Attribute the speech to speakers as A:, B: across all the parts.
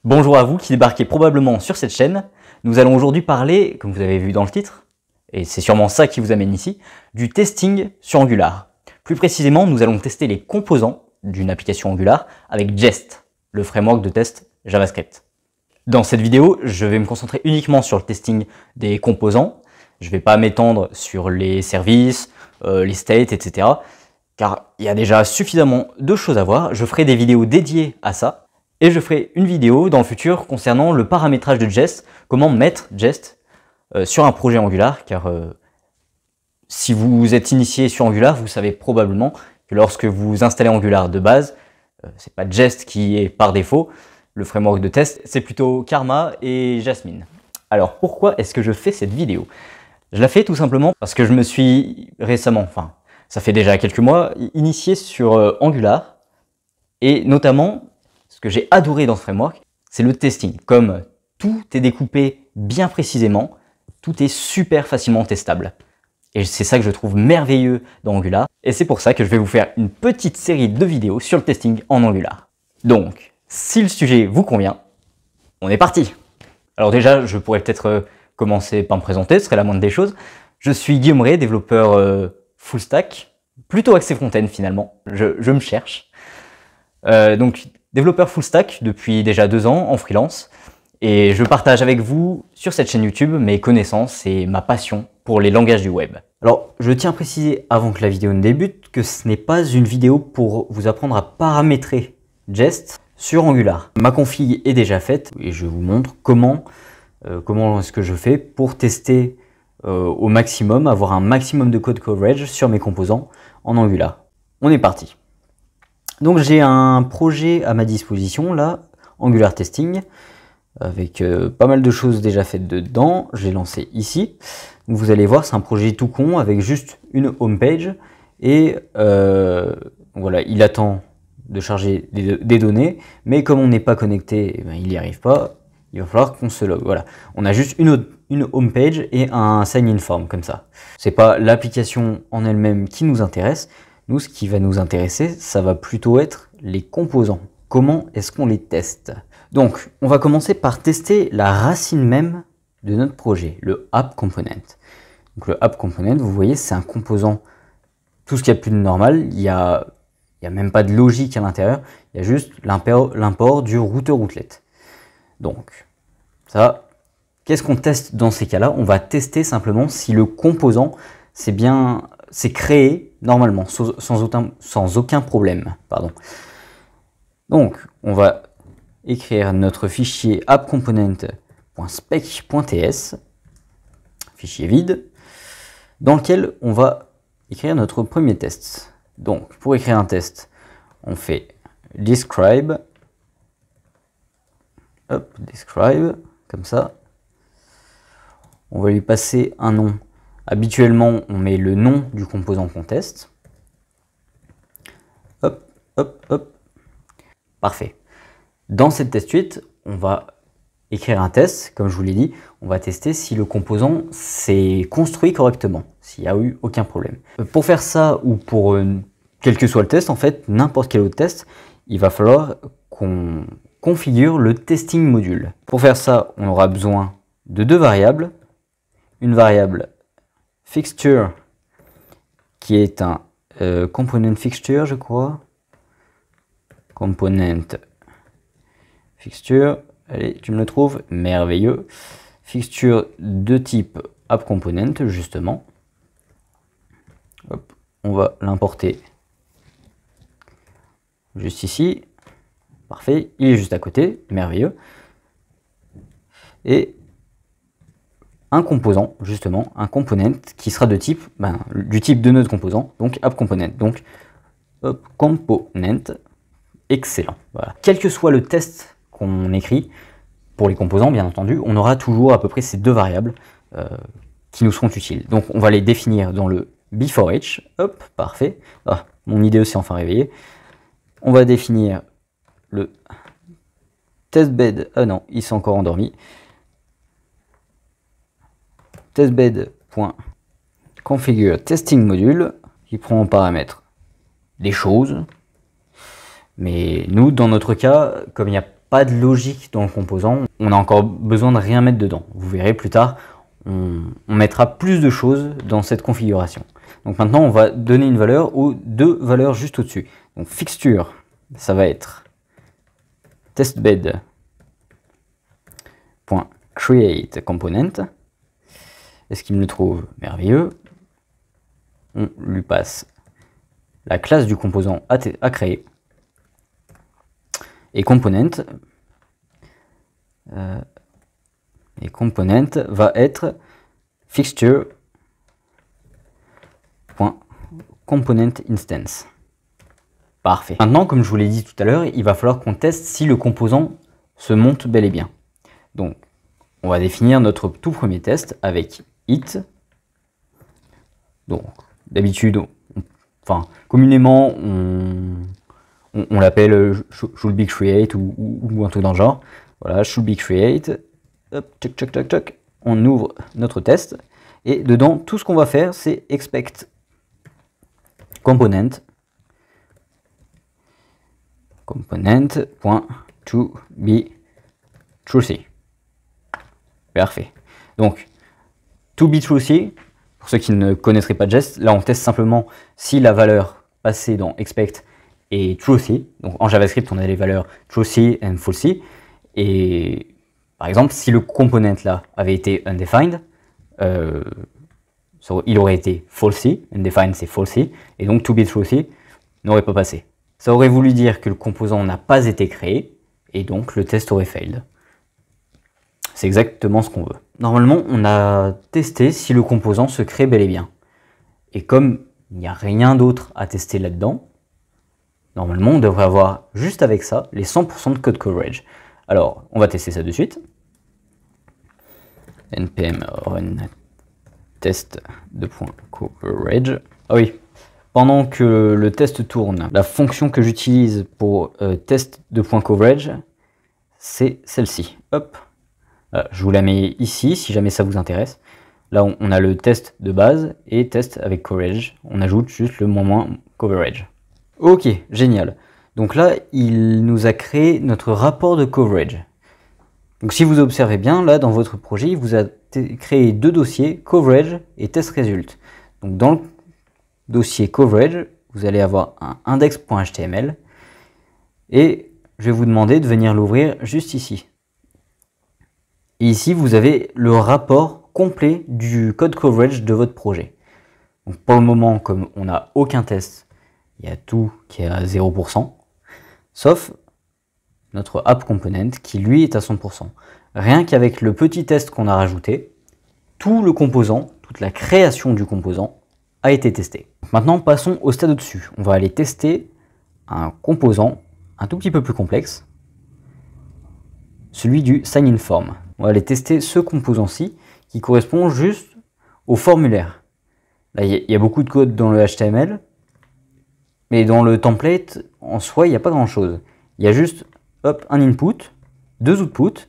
A: Bonjour à vous qui débarquez probablement sur cette chaîne. Nous allons aujourd'hui parler, comme vous avez vu dans le titre, et c'est sûrement ça qui vous amène ici, du testing sur Angular. Plus précisément, nous allons tester les composants d'une application Angular avec Jest, le framework de test JavaScript. Dans cette vidéo, je vais me concentrer uniquement sur le testing des composants. Je ne vais pas m'étendre sur les services, les states, etc. Car il y a déjà suffisamment de choses à voir. Je ferai des vidéos dédiées à ça. Et je ferai une vidéo dans le futur concernant le paramétrage de Jest, comment mettre Jest sur un projet Angular, car si vous êtes initié sur Angular, vous savez probablement que lorsque vous installez Angular de base, c'est pas Jest qui est par défaut, le framework de test, c'est plutôt Karma et Jasmine. Alors pourquoi est-ce que je fais cette vidéo? Je la fais tout simplement parce que je me suis récemment, enfin ça fait déjà quelques mois, initié sur Angular, et notamment ce que j'ai adoré dans ce framework, c'est le testing. Comme tout est découpé bien précisément, tout est super facilement testable. Et c'est ça que je trouve merveilleux dans Angular. Et c'est pour ça que je vais vous faire une petite série de vidéos sur le testing en Angular. Donc, si le sujet vous convient, on est parti. Alors déjà, je pourrais peut-être commencer par me présenter, ce serait la moindre des choses. Je suis Guillaume Ray, développeur full stack, plutôt axé front-end finalement. Je me cherche. Donc, développeur full stack depuis déjà 2 ans en freelance, et je partage avec vous sur cette chaîne YouTube mes connaissances et ma passion pour les langages du web. Alors je tiens à préciser avant que la vidéo ne débute que ce n'est pas une vidéo pour vous apprendre à paramétrer Jest sur Angular. Ma config est déjà faite et je vous montre comment est-ce que je fais pour tester au maximum, avoir un maximum de code coverage sur mes composants en Angular. On est parti. Donc j'ai un projet à ma disposition là, Angular Testing, avec pas mal de choses déjà faites dedans. J'ai lancé ici. Donc, vous allez voir, c'est un projet tout con avec juste une home page et voilà, il attend de charger des données, mais comme on n'est pas connecté, eh ben, il n'y arrive pas. Il va falloir qu'on se log. Voilà, on a juste une home page et un sign-in form comme ça. C'est pas l'application en elle-même qui nous intéresse. Nous, ce qui va nous intéresser, ça va plutôt être les composants. Comment est-ce qu'on les teste? Donc, on va commencer par tester la racine même de notre projet, le app component. Donc, le app component, vous voyez, c'est un composant, tout ce qu'il y a de plus de normal. Il y a même pas de logique à l'intérieur. Il y a juste l'import du router-routlet. Donc, ça, qu'est-ce qu'on teste dans ces cas-là? On va tester simplement si le composant, c'est créé normalement, sans aucun problème. Pardon. Donc, on va écrire notre fichier appcomponent.spec.ts, fichier vide, dans lequel on va écrire notre premier test. Donc, pour écrire un test, on fait describe, comme ça. On va lui passer un nom. Habituellement, on met le nom du composant qu'on teste. Hop, hop, hop. Parfait. Dans cette test suite, on va écrire un test. Comme je vous l'ai dit, on va tester si le composant s'est construit correctement, s'il n'y a eu aucun problème. Pour faire ça, ou pour quel que soit le test, en fait, n'importe quel autre test, il va falloir qu'on configure le testing module. Pour faire ça, on aura besoin de 2 variables. Une variable fixture, qui est un component fixture, je crois. Component fixture, allez, tu me le trouves, merveilleux. Fixture de type app component, justement. Hop, on va l'importer juste ici. Parfait, il est juste à côté, merveilleux. Et un composant, justement, un component qui sera de type, du type de notre composant, donc app component. Donc, hop, component, excellent. Voilà. Quel que soit le test qu'on écrit, pour les composants, bien entendu, on aura toujours à peu près ces 2 variables qui nous seront utiles. Donc, on va les définir dans le before each. Hop, parfait. Ah, mon IDE s'est enfin réveillé. On va définir le testbed. Ah non, il s'est encore endormi. Testbed.configure testing module qui prend en paramètre des choses. Mais nous, dans notre cas, comme il n'y a pas de logique dans le composant. On a encore besoin de rien mettre dedans. Vous verrez plus tard, on mettra plus de choses dans cette configuration. Donc maintenant, on va donner une valeur aux deux valeurs juste au-dessus. Donc fixture, ça va être testbed.createComponent. Est-ce qu'il me le trouve? Merveilleux. On lui passe la classe du composant à créer. Et component va être fixture.componentInstance. Parfait. Maintenant, comme je vous l'ai dit tout à l'heure, il va falloir qu'on teste si le composant se monte bel et bien. Donc, on va définir notre tout premier test avec it. Donc, d'habitude, communément, on l'appelle should be create ou un truc dans le genre. Voilà, should be create. Hop, tchoc. On ouvre notre test. Et dedans, tout ce qu'on va faire, c'est expect component.toBeTruthY. Parfait. Donc, toBeTruthY, pour ceux qui ne connaîtraient pas de geste, là on teste simplement si la valeur passée dans expect est truthy. Donc en JavaScript, on a les valeurs truthy et falsy. Et par exemple, si le component là avait été undefined, il aurait été falsy. Undefined, c'est falsy. Et donc toBeTruthY n'aurait pas passé. Ça aurait voulu dire que le composant n'a pas été créé, et donc le test aurait failed. C'est exactement ce qu'on veut. Normalement, on a testé si le composant se crée bel et bien. Et comme il n'y a rien d'autre à tester là-dedans, normalement, on devrait avoir juste avec ça les 100% de code coverage. Alors, on va tester ça de suite. npm run test .coverage. Ah oui, pendant que le test tourne, la fonction que j'utilise pour test .coverage, c'est celle-ci. Hop. Je vous la mets ici, si jamais ça vous intéresse. Là, on a le test de base et test avec coverage. On ajoute juste le moins coverage. Ok, génial. Donc là, il nous a créé notre rapport de coverage. Donc si vous observez bien, là, dans votre projet, il vous a créé deux dossiers, coverage et test result. Donc dans le dossier coverage, vous allez avoir un index.html et je vais vous demander de venir l'ouvrir juste ici. Et ici, vous avez le rapport complet du code coverage de votre projet. Donc pour le moment, comme on n'a aucun test, il y a tout qui est à 0%, sauf notre app component qui lui est à 100%. Rien qu'avec le petit test qu'on a rajouté, tout le composant, toute la création du composant a été testé. Maintenant, passons au stade au-dessus. On va aller tester un composant un tout petit peu plus complexe, celui du sign-in form. On va aller tester ce composant-ci qui correspond juste au formulaire. Là, il y a beaucoup de code dans le HTML, mais dans le template, en soi, il n'y a pas grand-chose. Il y a juste hop, un input, deux outputs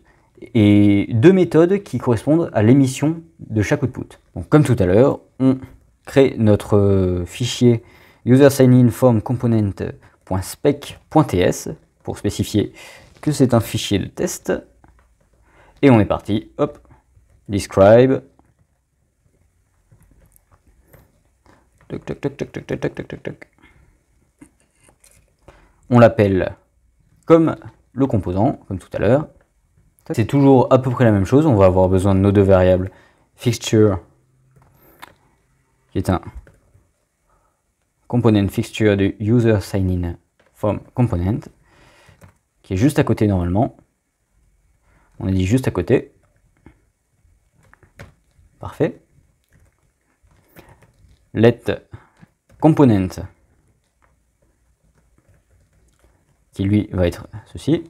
A: et deux méthodes qui correspondent à l'émission de chaque output. Donc, comme tout à l'heure, on crée notre fichier user-sign-in-form-component.spec.ts pour spécifier que c'est un fichier de test. Et on est parti, hop, describe, on l'appelle comme le composant, comme tout à l'heure. C'est toujours à peu près la même chose, on va avoir besoin de nos deux variables, fixture, qui est un component fixture de user sign-in form component, qui est juste à côté normalement. On a dit juste à côté. Parfait. Let component, qui lui va être ceci,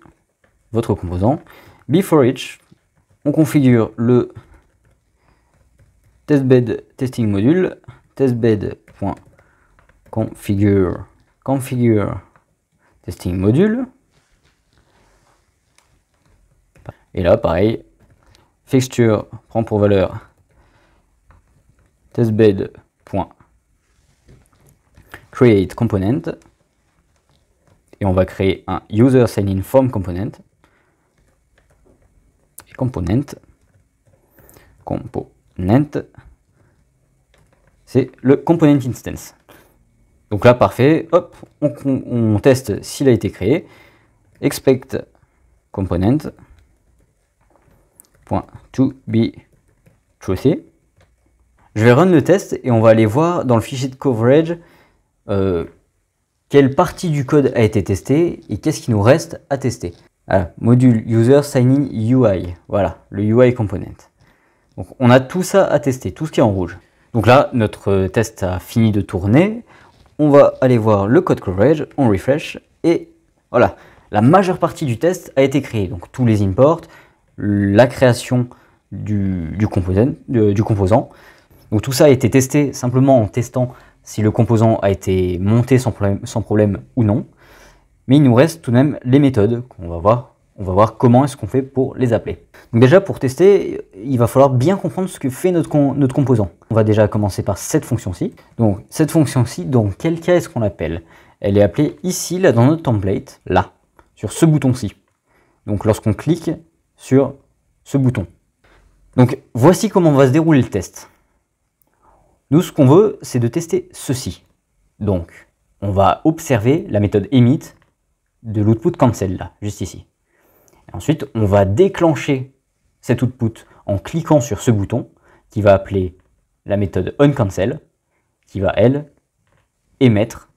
A: votre composant. Before each, on configure le testbed testing module, testbed.configure testing module. Et là, pareil, fixture prend pour valeur testbed.createComponent et on va créer un user sign-in form component component, c'est le component instance. Donc là, parfait, hop, on teste s'il a été créé. Expect component .to be truthy. Je vais run le test et on va aller voir dans le fichier de coverage quelle partie du code a été testée et qu'est-ce qui nous reste à tester. Voilà, module user sign-in UI, voilà, le UI component. Donc on a tout ça à tester, tout ce qui est en rouge. Donc là, notre test a fini de tourner. On va aller voir le code coverage, on refresh, et voilà, la majeure partie du test a été créée. Donc tous les imports, la création du composant. Donc tout ça a été testé simplement en testant si le composant a été monté sans problème ou non. Mais il nous reste tout de même les méthodes qu'on va voir. On va voir comment est-ce qu'on fait pour les appeler. Donc déjà pour tester, il va falloir bien comprendre ce que fait notre composant. On va déjà commencer par cette fonction-ci. Donc cette fonction-ci, dans quel cas est-ce qu'on l'appelle? Elle est appelée ici, là dans notre template, là, sur ce bouton-ci. Donc lorsqu'on clique sur ce bouton. Donc voici comment va se dérouler le test. Nous, ce qu'on veut, c'est de tester ceci. Donc on va observer la méthode emit de l'output cancel, là, juste ici. Et ensuite, on va déclencher cet output en cliquant sur ce bouton qui va appeler la méthode onCancel, qui va, elle, émettre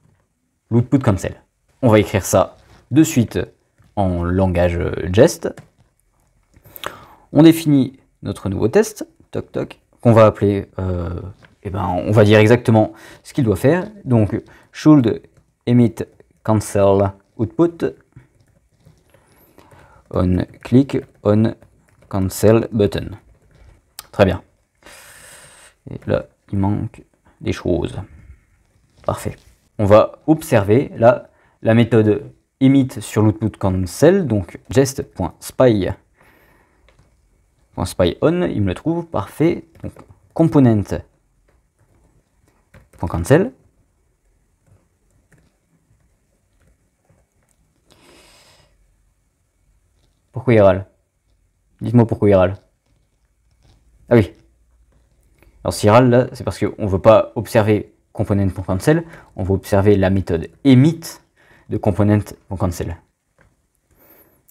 A: l'output cancel. On va écrire ça de suite en langage Jest. On définit notre nouveau test, toc toc, qu'on va appeler, on va dire exactement ce qu'il doit faire. Donc, should emit cancel output on click on cancel button. Très bien. Et là, il manque des choses. Parfait. On va observer là la méthode emit sur l'output cancel, donc jest.spy on, il me le trouve, parfait. Donc component.cancel. Pourquoi il râle? Dites-moi pourquoi il râle. Ah oui. Alors s'il râle là, c'est parce qu'on ne veut pas observer component.cancel, on veut observer la méthode emit de component.cancel.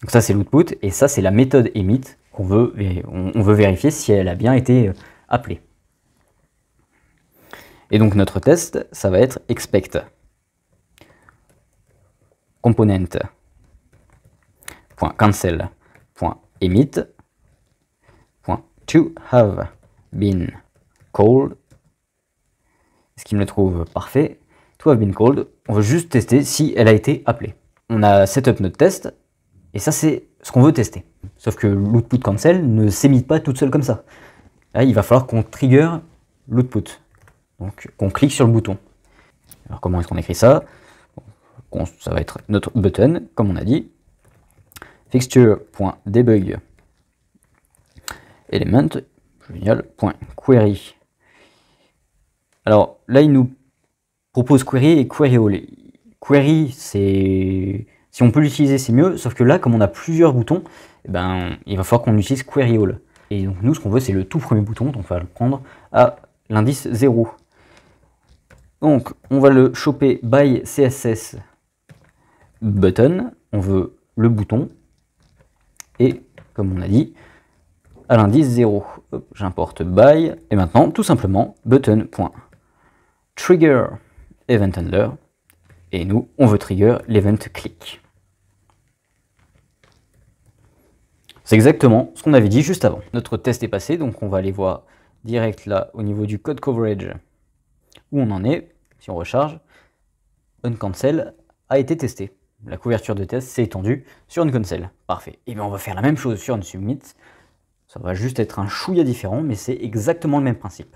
A: Donc ça c'est l'output, et ça c'est la méthode emit qu'on veut, on veut vérifier si elle a bien été appelée. Et donc notre test, ça va être expect component.cancel.emit.to have been called. Ce qui me le trouve parfait. To have been called. On veut juste tester si elle a été appelée. On a setup notre test, et ça c'est ce qu'on veut tester. Sauf que l'output cancel ne s'émite pas toute seule comme ça. Là, il va falloir qu'on trigger l'output. Donc qu'on clique sur le bouton. Alors comment est-ce qu'on écrit ça? Ça va être notre button, comme on a dit. Fixture.debug element, génial.query. Alors là, il nous propose query et query all. Query, c'est, si on peut l'utiliser, c'est mieux, sauf que là, comme on a plusieurs boutons, il va falloir qu'on utilise query all. Et donc nous, ce qu'on veut, c'est le tout premier bouton, donc on va le prendre à l'indice 0. Donc on va le choper by CSS button, on veut le bouton, et comme on a dit, à l'indice 0, j'importe by, et maintenant tout simplement button.trigger event handler, et nous on veut trigger l'event click. C'est exactement ce qu'on avait dit juste avant. Notre test est passé, donc on va aller voir direct là au niveau du code coverage où on en est. Si on recharge, onCancel a été testé. La couverture de test s'est étendue sur onCancel. Parfait. Et bien on va faire la même chose sur onSubmit. Ça va juste être un chouïa différent, mais c'est exactement le même principe.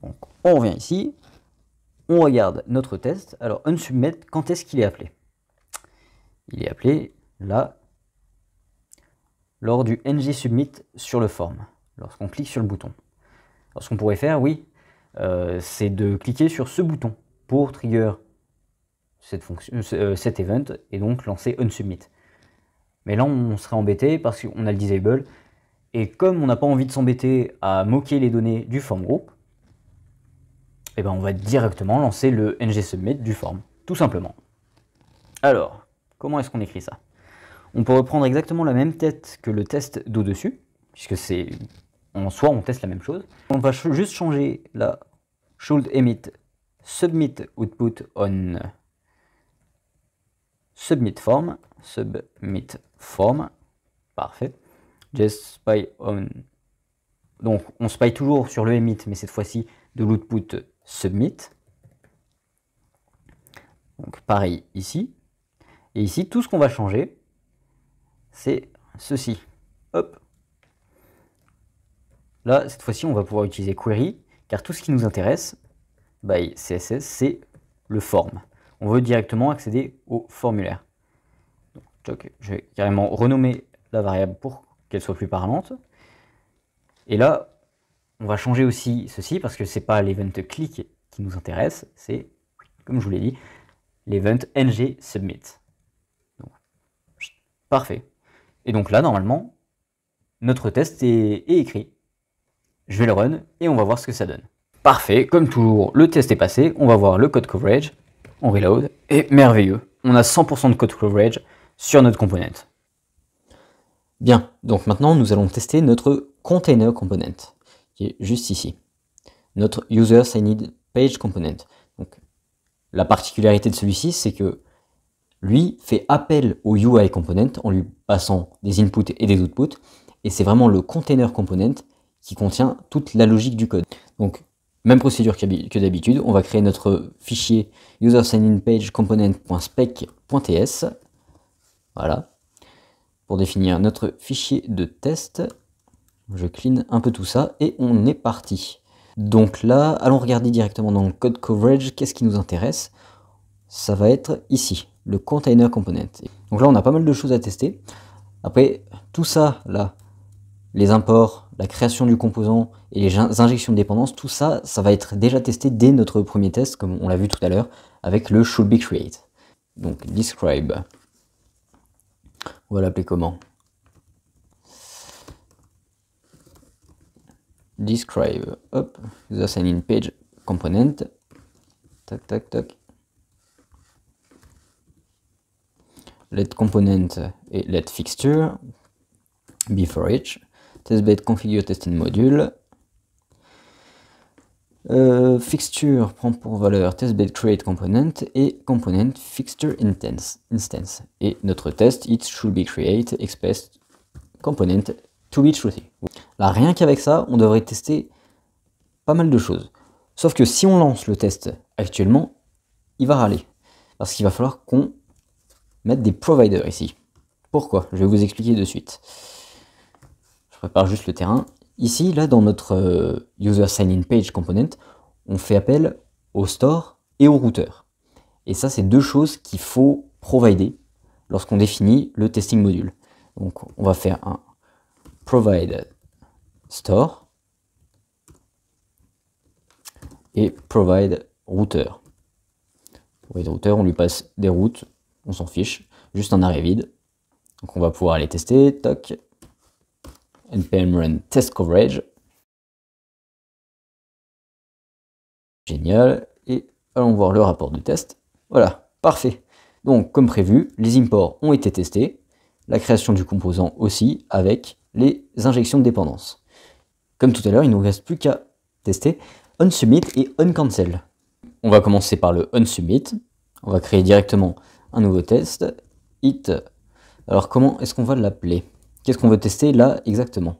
A: Donc on revient ici, on regarde notre test. Alors onSubmit, quand est-ce qu'il est appelé? Il est appelé là, lors du ngSubmit sur le form, lorsqu'on clique sur le bouton. Alors ce qu'on pourrait faire, oui, c'est de cliquer sur ce bouton pour trigger cette fonction, cet event, et donc lancer onSubmit. Mais là, on serait embêté parce qu'on a le disable. Et comme on n'a pas envie de s'embêter à moquer les données du form group, eh ben on va directement lancer le ng-submit du form, tout simplement. Alors, comment est-ce qu'on écrit ça? On peut reprendre exactement la même tête que le test d'au-dessus, puisque c'est en soi on teste la même chose. On va juste changer la should emit submit output on submit form, parfait. Just spy on. Donc on spy toujours sur le emit, mais cette fois-ci de l'output submit. Donc pareil ici. Et ici, tout ce qu'on va changer, c'est ceci. Hop. Là, cette fois-ci, on va pouvoir utiliser query, car tout ce qui nous intéresse, by CSS, c'est le form. On veut directement accéder au formulaire. Donc, je vais carrément renommer la variable pour qu'elle soit plus parlante. Et là, on va changer aussi ceci, parce que c'est pas l'event click qui nous intéresse, c'est, comme je vous l'ai dit, l'event ng submit. Donc, parfait. Et donc là, normalement, notre test est écrit. Je vais le run et on va voir ce que ça donne. Parfait, comme toujours, le test est passé. On va voir le code coverage. On reload. Et merveilleux, on a 100% de code coverage sur notre component. Bien, donc maintenant, nous allons tester notre container component, qui est juste ici. Notre user signed page component. Donc, la particularité de celui-ci, c'est que lui fait appel au UI component en lui passant des inputs et des outputs. Et c'est vraiment le container component qui contient toute la logique du code. Donc, même procédure que d'habitude, on va créer notre fichier user-sign-in-page-component.spec.ts. Voilà. Pour définir notre fichier de test. Je clean un peu tout ça et on est parti. Donc là, allons regarder directement dans le code coverage, qu'est-ce qui nous intéresse. Ça va être ici, le container component. Donc là, on a pas mal de choses à tester. Après, tout ça, là, les imports, la création du composant et les injections de dépendance, tout ça, ça va être déjà testé dès notre premier test, comme on l'a vu tout à l'heure, avec le should be create. Donc, describe. On va l'appeler comment? Describe, hop, user sign in page component. Tac, tac, tac. Let component et let fixture. Before each. Testbed configure testing module. Fixture prend pour valeur testbed create component et component fixture instance. Et notre test, it should be create expect component to be truthy. Là, rien qu'avec ça, on devrait tester pas mal de choses. Sauf que si on lance le test actuellement, il va râler. Parce qu'il va falloir qu'on mette des providers ici. Pourquoi? Je vais vous expliquer de suite. Je prépare juste le terrain. Ici, là, dans notre user sign-in page component, on fait appel au store et au routeur. Et ça, c'est deux choses qu'il faut provider lorsqu'on définit le testing module. Donc, on va faire un provide store et provide routeur. Provide routeur, on lui passe des routes, on s'en fiche, juste un arrêt vide. Donc, on va pouvoir aller tester, toc. npm run test coverage. Génial. Et allons voir le rapport de test. Voilà, parfait. Donc, comme prévu, les imports ont été testés. La création du composant aussi, avec les injections de dépendance. Comme tout à l'heure, il ne nous reste plus qu'à tester onSubmit et onCancel. On va commencer par le onSubmit. On va créer directement un nouveau test. It. Alors, comment est-ce qu'on va l'appeler? Qu'est-ce qu'on veut tester là exactement?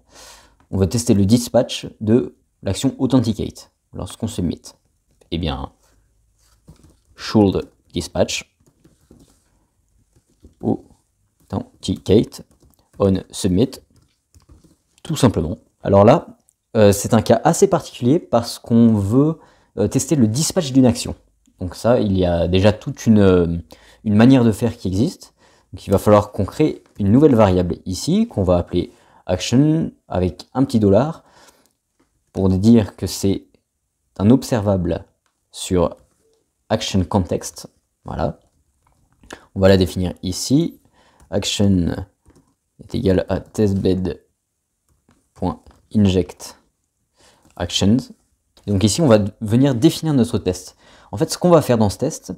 A: On veut tester le dispatch de l'action authenticate lorsqu'on submit. Eh bien, should dispatch authenticate on submit, tout simplement. Alors là, c'est un cas assez particulier parce qu'on veut tester le dispatch d'une action. Donc ça, il y a déjà toute une manière de faire qui existe. Donc il va falloir qu'on crée une nouvelle variable ici, qu'on va appeler action, avec un petit $, pour dire que c'est un observable sur action context. Voilà. On va la définir ici. Action est égal à testbed.inject actions. Et donc ici, on va venir définir notre test. En fait, ce qu'on va faire dans ce test,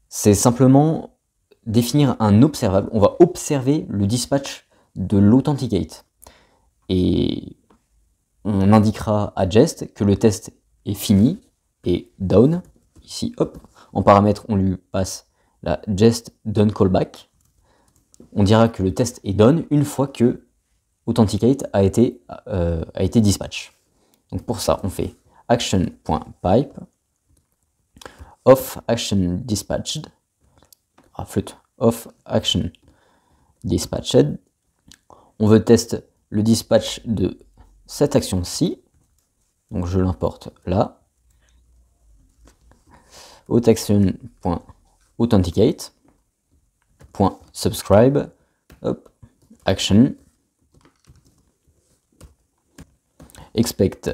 A: c'est simplement définir un observable. On va observer le dispatch de l'authenticate. Et on indiquera à Jest que le test est fini et down. Ici, hop, en paramètre, on lui passe la Jest done callback. On dira que le test est done une fois que authenticate a été dispatch. Donc pour ça, on fait action.pipe of action dispatched, of action dispatched. On veut tester le dispatch de cette action-ci, donc je l'importe là. Authaction.authenticate.subscribe, action, expect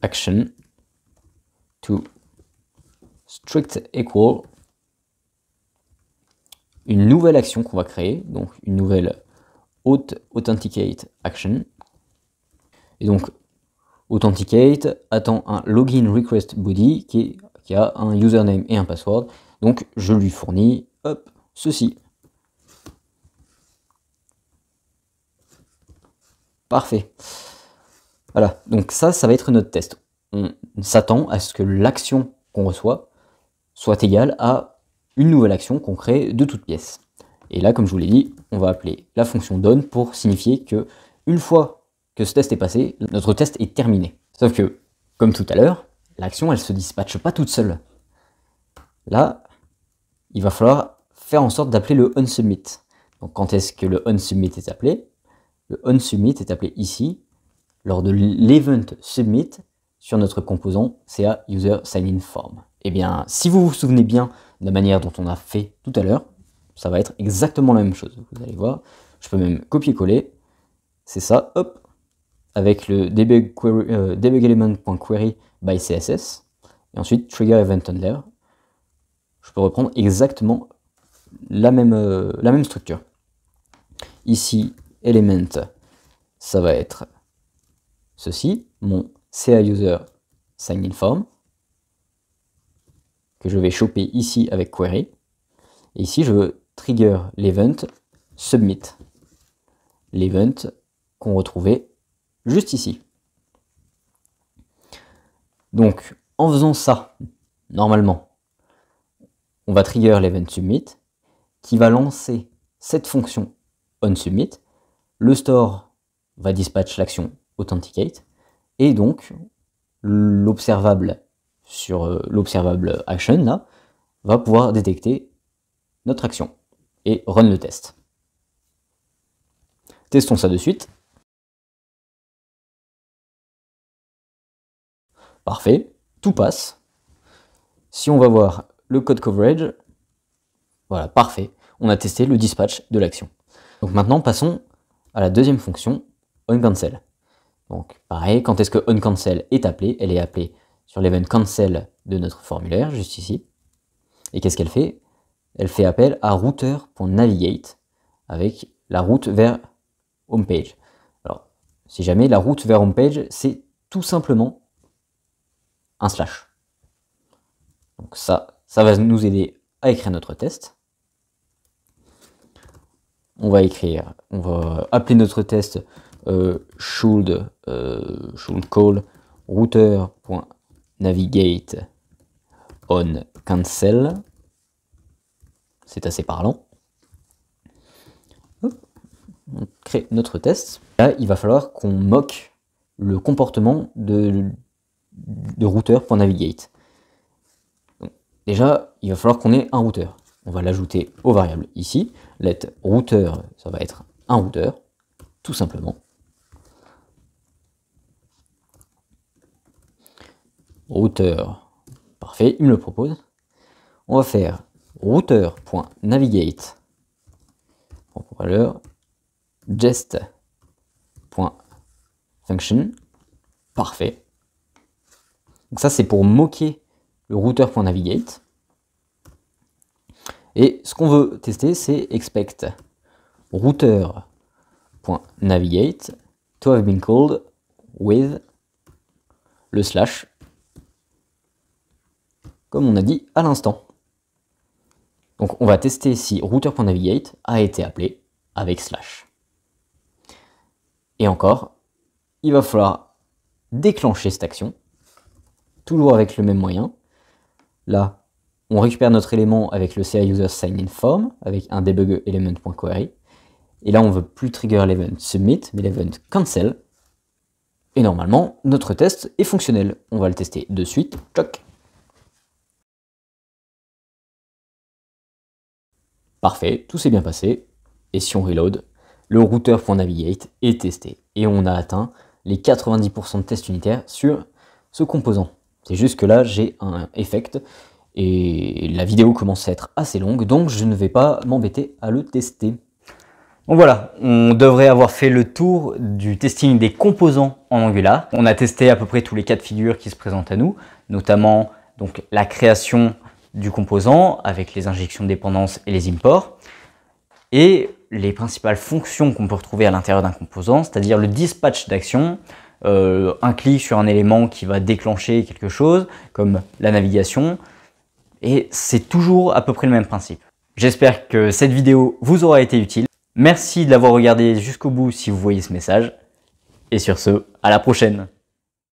A: action to strict equal une nouvelle action qu'on va créer, donc une nouvelle authenticate action. Et donc authenticate attend un login request body qui a un username et un password. Donc je lui fournis ceci. Parfait. Voilà, donc ça va être notre test. On s'attend à ce que l'action qu'on reçoit soit égale à une nouvelle action qu'on crée de toute pièce. Et là, comme je vous l'ai dit, on va appeler la fonction done pour signifier que une fois que ce test est passé, notre test est terminé. Sauf que, comme tout à l'heure, l'action, elle se dispatche pas toute seule. Là, il va falloir faire en sorte d'appeler le onSubmit. Donc quand est-ce que le onSubmit est appelé? Le onSubmit est appelé ici, lors de l'event submit sur notre composant CA user sign-in form. Eh bien, si vous vous souvenez bien de la manière dont on a fait tout à l'heure, ça va être exactement la même chose. Vous allez voir, je peux même copier-coller. C'est ça, hop, avec le debug element.query by CSS, et ensuite trigger event handler. Je peux reprendre exactement la même structure. Ici, element, ça va être ceci, mon CA user sign-in form, que je vais choper ici avec query. Et ici, je veux trigger l'event submit, l'event qu'on retrouvait juste ici. Donc, en faisant ça, normalement, on va trigger l'event submit, qui va lancer cette fonction onSubmit. Le store va dispatch l'action authenticate, et donc l'observable sur l'observable action là va pouvoir détecter notre action et run le test. Testons ça de suite. Parfait, tout passe. Si on va voir le code coverage, voilà, parfait. On a testé le dispatch de l'action. Donc maintenant, passons à la deuxième fonction, onCancel. Donc pareil, quand est-ce que onCancel est appelée? Elle est appelée sur l'event cancel de notre formulaire, juste ici. Et qu'est-ce qu'elle fait? Elle fait appel à router.navigate avec la route vers homepage. Alors, si jamais la route vers homepage, c'est tout simplement un slash. Donc ça va nous aider à écrire notre test. On va appeler notre test should call router.navigate on cancel. C'est assez parlant. Hop, on crée notre test. Là, il va falloir qu'on moque le comportement de router.navigate. Déjà, il va falloir qu'on ait un routeur. On va l'ajouter aux variables ici. Let router, ça va être un routeur, tout simplement. Routeur, parfait, il me le propose. On va faire router.navigate jest.function, parfait. Donc ça c'est pour moquer le router.navigate. Et ce qu'on veut tester, c'est expect router.navigate to have been called with le slash, comme on a dit à l'instant. Donc on va tester si router.navigate a été appelé avec slash. Et encore, il va falloir déclencher cette action, toujours avec le même moyen. Là, on récupère notre élément avec le CA user sign in form, avec un debug element.query. Et là, on ne veut plus trigger l'event submit, mais l'event cancel. Et normalement, notre test est fonctionnel. On va le tester de suite. Choc. Parfait, tout s'est bien passé. Et si on reload, le router.navigate est testé. Et on a atteint les 90% de tests unitaires sur ce composant. C'est juste que là, j'ai un effect. Et la vidéo commence à être assez longue, donc je ne vais pas m'embêter à le tester. Donc voilà, on devrait avoir fait le tour du testing des composants en Angular. On a testé à peu près tous les cas de figure qui se présentent à nous, notamment donc, la création du composant avec les injections de dépendance et les imports, et les principales fonctions qu'on peut retrouver à l'intérieur d'un composant, c'est-à-dire le dispatch d'actions, un clic sur un élément qui va déclencher quelque chose, comme la navigation, et c'est toujours à peu près le même principe. J'espère que cette vidéo vous aura été utile. Merci de l'avoir regardé jusqu'au bout si vous voyez ce message. Et sur ce, à la prochaine!